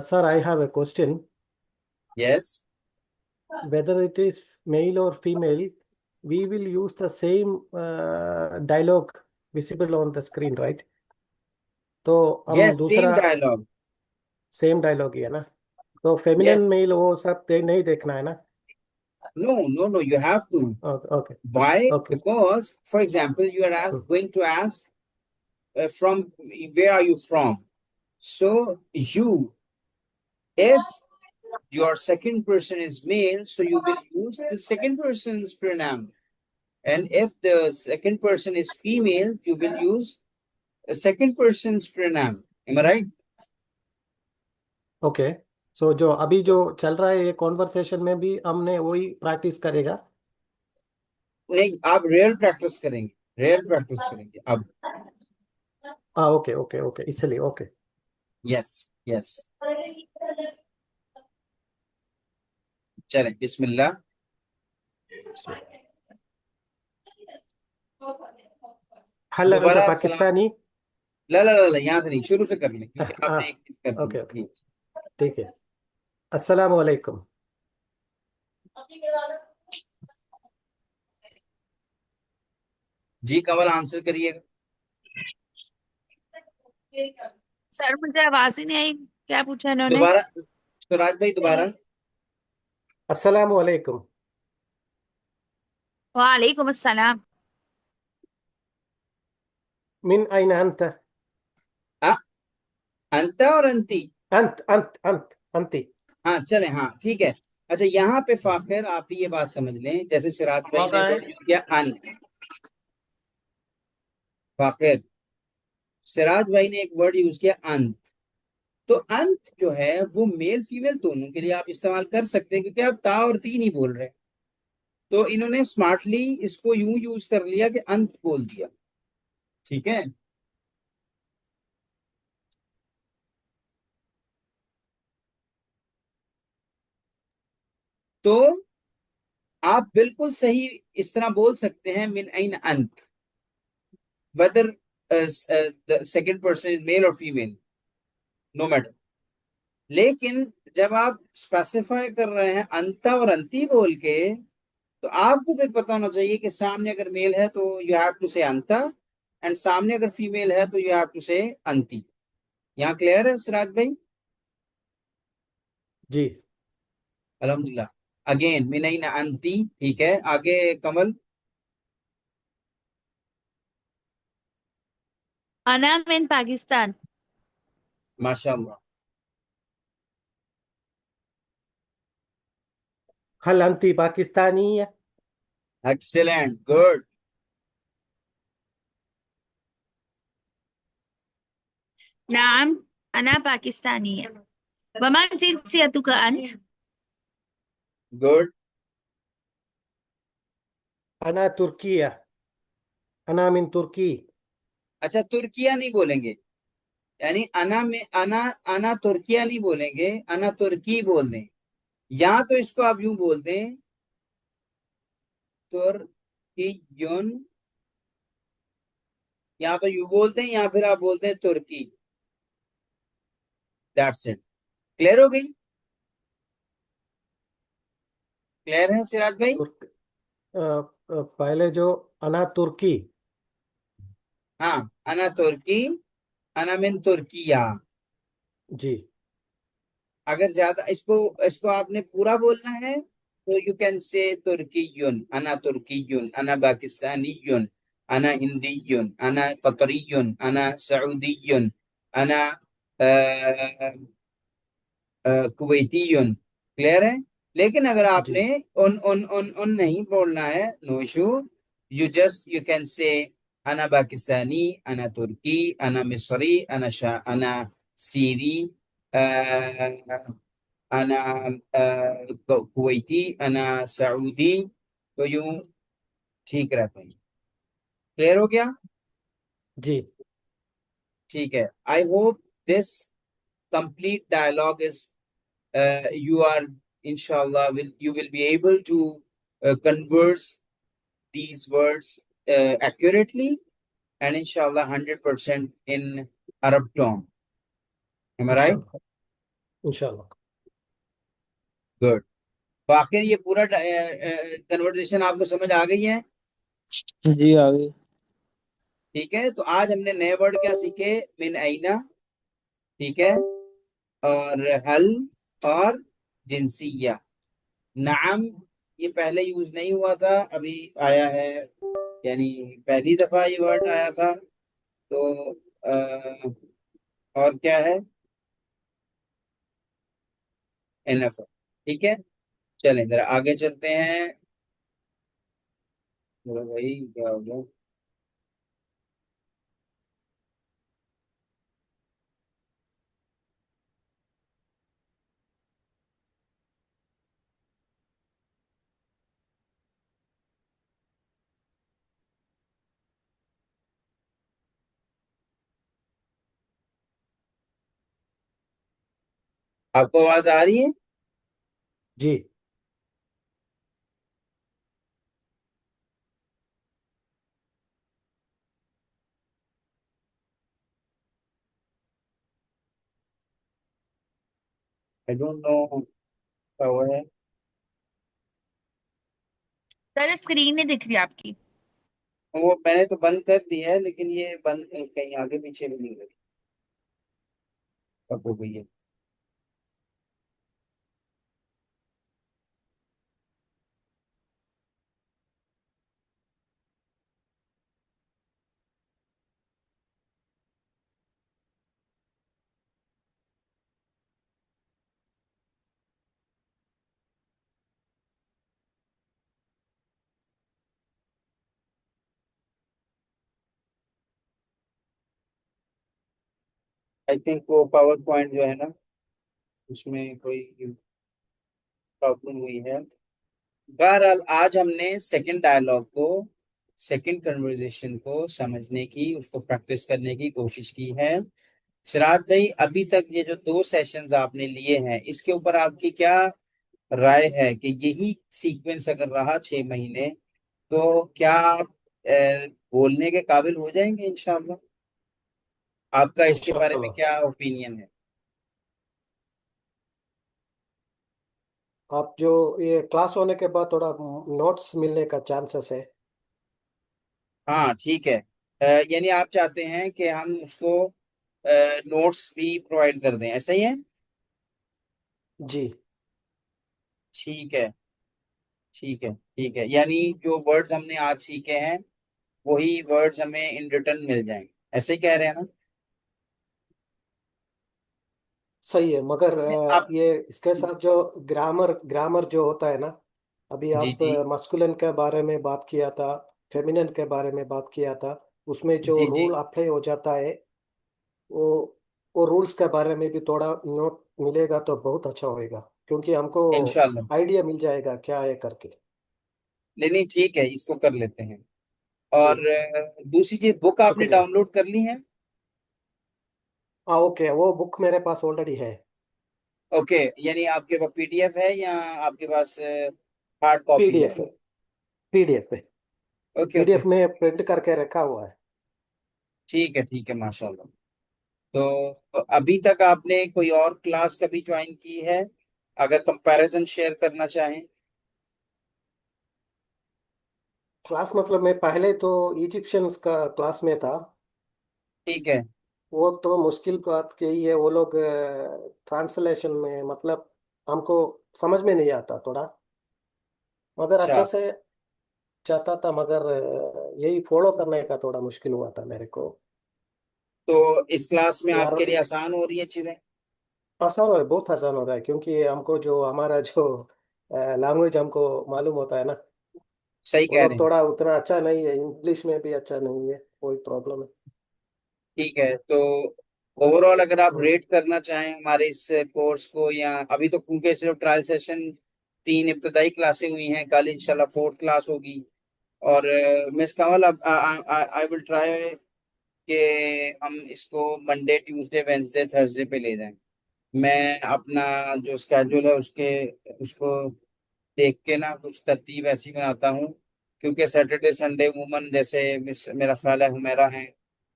Sir, I have a question. Yes, Whether it is male or female, we will use the same dialogue visible on the screen, right? तो हम यस, सेम दूसरा डायलॉग। सेम डायलॉग ही है ना? तो फेमिनिन यस, मेल वो सब नहीं देखना है ना? No no no, you have to. Okay Why? Okay. Because for example, you are going to ask from where are you from? So you, if your second person is male, so you will use the second person's pronoun. And if the second person is female, you will use a second person's pronoun. Am I right? Okay. So जो अभी जो चल रहा है ये conversation में भी हमने वही प्रैक्टिस करेगा? नहीं, आप रियल प्रैक्टिस करेंगे, रियल प्रैक्टिस करेंगे अब। हाँ ओके ओके ओके, इसलिए ओके। यस यस, चलें बिस्मिल्लाह। हल अंत दोबारा सलाम। पाकिस्तानी? ला ला ला ला, यहाँ से नहीं, शुरू से कर लें क्योंकि हाँ आपने एक चीज कर दी ओके ओके जी। ठीक है। अस्सलाम वालेकुम। जी कमल, आंसर करिएगा। सर मुझे आवाज ही नहीं आई, क्या पूछा इन्होंने? दोबारा, स्वराज भाई दोबारा। अस्सलाम वालेकुम। वालेकुम अस्सलाम मिन अइन अंत? अंत और अंती? अंत अंत अंत अंति। हाँ चले, हाँ ठीक है। अच्छा, यहाँ पे फाखिर आप ये बात समझ लें, जैसे सिराज भाई ने वर्ड यूज किया अंत, फाखिर सिराज भाई ने एक वर्ड यूज किया अंत। तो अंत जो है वो मेल फीमेल दोनों के लिए आप इस्तेमाल कर सकते हैं, क्योंकि आप ता और ती नहीं बोल रहे। तो इन्होंने स्मार्टली इसको यूं यूज कर लिया कि अंत बोल दिया, ठीक है। तो आप बिल्कुल सही इस तरह बोल सकते हैं, मिन अइन अंत, whether the second person is male और फीमेल, नो मैटर। लेकिन जब आप स्पेसिफाई कर रहे हैं अंता और अंती बोल के, तो आपको फिर पता होना चाहिए कि सामने अगर मेल है तो यू हैव टू से अंता, एंड सामने अगर फीमेल है तो यू हैव टू से अंती। यहाँ क्लियर है सिराज भाई? जी। अल्हम्दुलिल्लाह। अगेन मिनैन अंती, ठीक है। आगे कमल। अना मिन पाकिस्तान। माशाल्लाह। हल अंती पाकिस्तानी? Excellent, good. नाम अना पाकिस्तानी। वमा जिनसियतुका अंत? गुड। अना तुर्किया, अना मिन तुर्की। अच्छा, तुर्किया नहीं बोलेंगे, यानी अना में अना, अना तुर्किया नहीं बोलेंगे, अना तुर्की बोल दें। या तो इसको आप यूं बोल दें, तुर्कियुन, या तो यूं बोलते हैं या फिर आप बोलते हैं तुर्की। That's it. क्लियर हो गई? क्लियर है सिराज भाई? पहले जो अना तुर्की। हाँ, अना तुर्की, अना मिन तुर्किया। जी। अगर ज्यादा इसको इसको आपने पूरा बोलना है तो यू कैन से तुर्कीयुन, अना तुर्कीयुन, अना पाकिस्तानीयुन, अना हिंदीयुन, अना कतरीयुन, अना सऊदीयुन, अना कुवैतीयुन। क्लियर है? लेकिन अगर जी। आपने उन नहीं बोलना है, no issue. You can say अना पाकिस्तानी, अना तुर्की, अना मिस्री, अना सीरी, अना कुवैती, अना सऊदी। तो यूं ठीक रहता है। क्लियर हो गया? जी। ठीक है। I hope this complete dialogue is, you are inshallah you will be able to converse these words accurately, and inshallah 100% in Arab tone. Am I right? इंशाल्लाह, इंशाल्लाह। Good. तो आखिर ये पूरा कन्वर्सेशन आपको समझ आ गई है? जी आ गई। ठीक है। तो आज हमने नए वर्ड क्या सीखे? मिन आइना, ठीक है, और हल, और जिनसिया। नाम ये पहले यूज नहीं हुआ था, अभी आया है, यानी पहली दफा ये वर्ड आया था। तो और क्या है? एनफ। ठीक है। चलें जरा आगे चलते हैं। मेरा भाई क्या हो गया? आपको आवाज आ रही है? जी। आई डोंट नो क्या हुआ है। सर स्क्रीन नहीं दिख रही आपकी। वो मैंने तो बंद कर दी है, लेकिन ये बंद कहीं आगे पीछे भी नहीं लगी। कब हो गई है? आई थिंक वो पावर पॉइंट जो है ना, उसमें कोई प्रॉब्लम हुई है। बहरहाल आज हमने सेकंड डायलॉग को, सेकंड कन्वर्सेशन को समझने की, उसको प्रैक्टिस करने की कोशिश की है। सिराज भाई, अभी तक ये जो 2 सेशंस आपने लिए हैं, इसके ऊपर आपकी क्या राय है कि यही सीक्वेंस अगर रहा 6 महीने, तो क्या आप बोलने के काबिल हो जाएंगे इंशाल्लाह? आपका इसके बारे में इंशाल्लाह। क्या ओपिनियन है? आप जो ये क्लास होने के बाद थोड़ा नोट्स मिलने का चांसेस है। हाँ ठीक है। यानी आप चाहते हैं कि हम उसको नोट्स भी प्रोवाइड कर दें, ऐसा ही है? जी। ठीक है, ठीक है, ठीक है। यानी जो वर्ड्स हमने आज सीखे हैं, वही वर्ड्स हमें इन रिटर्न मिल जाएंगे, ऐसे ही कह रहे हैं ना? सही है, मगर आप ये इसके साथ जो ग्रामर ग्रामर जो होता है ना, अभी जी आप जी मस्कुलिन के बारे में बात किया था, फेमिनिन के बारे में बात किया था, उसमें जो जी जी। रूल अप्लाई हो जाता है, वो वो रूल्स के बारे में भी थोड़ा नोट मिलेगा तो बहुत अच्छा होएगा, क्योंकि हमको इंशाल्लाह। आइडिया मिल जाएगा क्या है करके। नहीं नहीं, ठीक है, इसको कर लेते हैं। जी, और दूसरी चीज, बुक आपने शुक्रिया। डाउनलोड कर ली है? हाँ ओके, वो बुक मेरे पास ऑलरेडी है। ओके, यानी आपके पास पीडीएफ है या आपके पास हार्ड कॉपी है? पीडीएफ है, पीडीएफ है, ओके ओके, पीडीएफ में प्रिंट करके रखा हुआ है। ठीक है माशाल्लाह। तो अभी तक आपने कोई और क्लास कभी ज्वाइन की है, अगर कंपैरिजन शेयर करना चाहें? क्लास मतलब मैं पहले तो इजिप्शियंस का क्लास में था। ठीक है। वो तो मुश्किल बात की ही है, वो लोग ट्रांसलेशन में मतलब हमको समझ में नहीं आता थोड़ा, मगर अच्छा अच्छा, से चाहता था, मगर यही फॉलो करने का थोड़ा मुश्किल हुआ था मेरे को। तो इस क्लास में यार आपके लिए आसान हो रही है चीजें? आसान हो रहा है, बहुत आसान हो रहा है, क्योंकि हमको जो हमारा जो लैंग्वेज हमको मालूम होता है ना, सही वो कह रहे लोग हैं। थोड़ा उतना अच्छा नहीं है, इंग्लिश में भी अच्छा नहीं है, कोई प्रॉब्लम है। ठीक है, तो ओवरऑल अगर आप हम्म, रेट करना चाहें हमारे इस कोर्स को, या अभी तो क्योंकि सिर्फ ट्रायल सेशन, 3 इब्तदाई क्लासें हुई हैं, कल इंशाल्लाह 4th क्लास होगी। और मिस कंवल, अब आई विल ट्राई कि हम इसको मंडे ट्यूसडे वेंसडे थर्सडे पे ले जाएं। मैं अपना जो स्केड्यूल है उसके उसको देख के ना कुछ तरतीब ऐसी बनाता हूँ, क्योंकि सैटरडे संडे वूमन जैसे मेरा ख्याल है हुमेरा है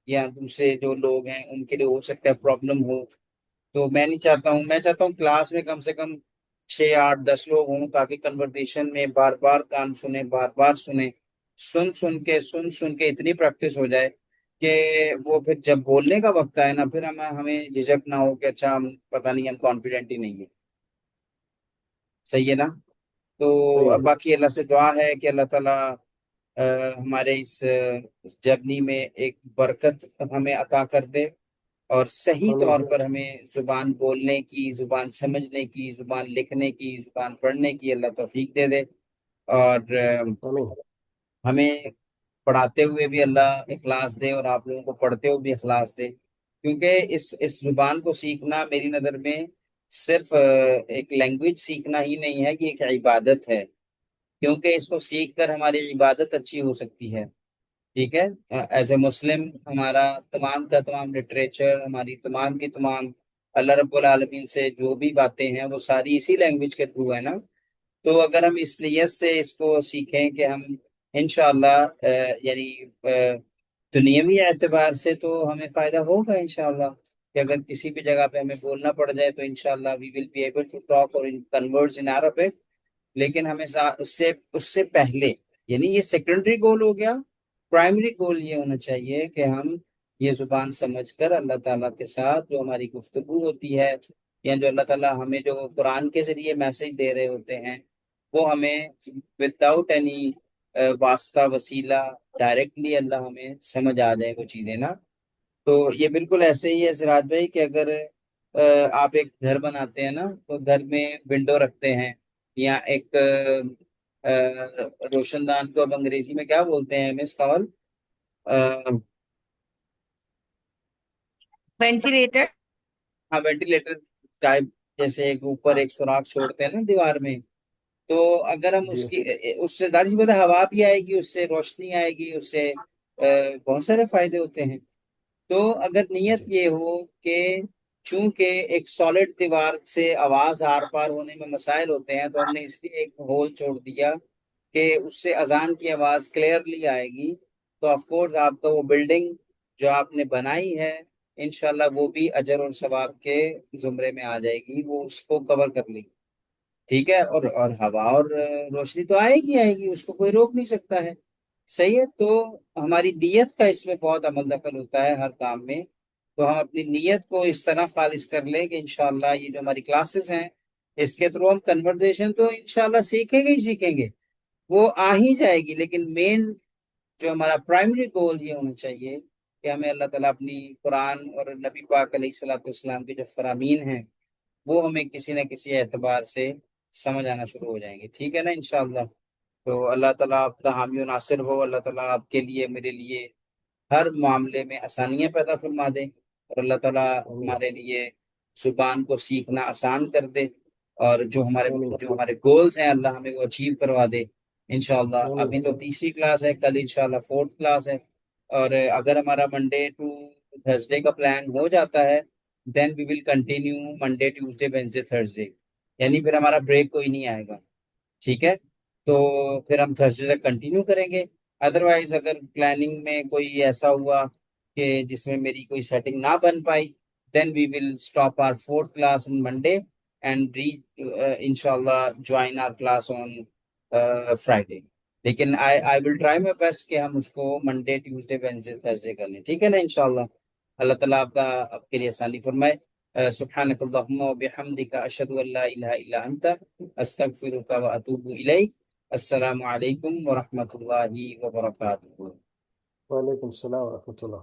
या दूसरे जो लोग हैं उनके लिए हो सकता है प्रॉब्लम हो। तो मैं नहीं चाहता हूँ, मैं चाहता हूँ क्लास में कम से कम 6 8 10 लोग हों, ताकि कन्वर्सेशन में बार बार कान सुने, बार बार सुने, सुन सुन के इतनी प्रैक्टिस हो जाए कि वो फिर जब बोलने का वक्त आए ना, फिर हमें हमें झिझक ना हो कि अच्छा हम पता नहीं, हम कॉन्फिडेंट ही नहीं है। सही है ना? तो सही अब है। बाकी अल्लाह से दुआ है कि अल्लाह ताला हमारे इस जर्नी में एक बरकत हमें अता कर दे, और सही आमीन, तौर पर हमें जुबान बोलने की, जुबान समझने की, जुबान लिखने की, जुबान पढ़ने की अल्लाह तौफीक दे दे। और आमीन, हमें पढ़ाते हुए भी अल्लाह इखलास दे, और आप लोगों को पढ़ते हुए भी इखलास दे, क्योंकि इस जुबान को सीखना मेरी नज़र में सिर्फ एक लैंग्वेज सीखना ही नहीं है, कि एक इबादत है, क्योंकि इसको सीख कर हमारी इबादत अच्छी हो सकती है। ठीक है, एज ए मुस्लिम हमारा तमाम का तमाम लिटरेचर, हमारी तमाम की तमाम अल्लाह रब्बुल आलमीन से जो भी बातें हैं वो सारी इसी लैंग्वेज के थ्रू है ना। तो अगर हम इस नीयत से इसको सीखें कि हम इंशाअल्लाह यानी दुनियावी एतबार से तो हमें फायदा होगा इंशाअल्लाह, कि अगर किसी भी जगह पे हमें बोलना पड़ जाए तो इंशाअल्लाह we will be able to talk और इन कन्वर्स इन अरबिक। लेकिन हमें उससे उससे पहले, यानी ये सेकेंडरी गोल हो गया, प्राइमरी गोल ये होना चाहिए कि हम ये जुबान समझकर अल्लाह ताला के साथ जो हमारी गुफ्तगू होती है, या जो अल्लाह ताला हमें जो कुरान के जरिए मैसेज दे रहे होते हैं, वो हमें विदाउट एनी वास्ता वसीला डायरेक्टली अल्लाह हमें समझ आ जाए वो चीज़ें ना। तो ये बिल्कुल ऐसे ही है सिराज भाई, कि अगर आप एक घर बनाते हैं ना, तो घर में विंडो रखते हैं, या एक रोशनदान को अब अंग्रेजी में क्या बोलते हैं मिस कंवल? वेंटिलेटर। हाँ, वेंटिलेटर टाइप, जैसे एक ऊपर एक सुराख छोड़ते हैं ना दीवार में। तो अगर हम जी, उससे जाहिर सी बात है, हवा भी आएगी, उससे रोशनी आएगी, उससे बहुत सारे फायदे होते हैं। तो अगर नीयत जी, ये हो कि चूंकि एक सॉलिड दीवार से आवाज आर पार होने में मसाइल होते हैं, तो हमने इसलिए एक होल छोड़ दिया कि उससे अजान की आवाज क्लियरली आएगी। तो ऑफ कोर्स आपका वो बिल्डिंग जो आपने बनाई है, इंशाल्लाह वो भी अजर और सवाब के जुमरे में आ जाएगी, वो उसको कवर कर लेगी। ठीक है, और हवा और रोशनी तो आएगी आएगी, उसको कोई रोक नहीं सकता है। सही है, तो हमारी नीयत का इसमें बहुत अमल दखल होता है हर काम में। तो हम अपनी नीयत को इस तरह खालिज कर लें कि इंशाल्लाह ये जो हमारी क्लासेस हैं, इसके थ्रू हम कन्वर्सेशन तो इंशाल्लाह सीखेंगे ही सीखेंगे, वो आ ही जाएगी, लेकिन मेन जो हमारा प्राइमरी गोल ये होना चाहिए कि हमें अल्लाह ताला अपनी कुरान और नबी पाक अलैहिस्सलाम के जो फरामीन हैं वो हमें किसी न किसी एतबार से समझ आना शुरू हो जाएंगे। ठीक है ना इंशाअल्लाह। तो अल्लाह ताला आपका हामी और नासिर हो। अल्लाह ताला आपके लिए मेरे लिए हर मामले में आसानियां पैदा फरमा दे और अल्लाह ताला आमीन हमारे लिए जुबान को सीखना आसान कर दे और आमीन जो हमारे गोल्स हैं अल्लाह हमें वो अचीव करवा दे इंशाअल्लाह। आमीन अभी तो तीसरी क्लास है, कल इंशाअल्लाह फोर्थ क्लास है। और अगर हमारा मंडे टू थर्सडे का प्लान हो जाता है then we will continue Monday Tuesday Wednesday Thursday, यानी फिर हमारा ब्रेक कोई नहीं आएगा। ठीक है, तो फिर हम थर्सडे तक कंटिन्यू करेंगे। अदरवाइज अगर प्लानिंग में कोई ऐसा हुआ कि जिसमें मेरी कोई सेटिंग ना बन पाई then we will stop our fourth class on Monday and re इंशाल्लाह join our class on Friday. लेकिन I will try my best कि हम उसको मंडे ट्यूसडे वेडनेसडे थर्सडे कर लें। ठीक है ना इंशाल्लाह। अल्लाह ताला आपके लिए आसानी फरमाए। सुब्हानक अल्लाहुम्मा व बिहम्दिका अशहदु अल्ला इलाहा इल्ला अंता अस्तगफिरुका व अतूबु इलैक। अस्सलामु अलैकुम व रहमतुल्लाहि व बरकातुहू। वालेकुम सलाम व रहमतुल्लाह।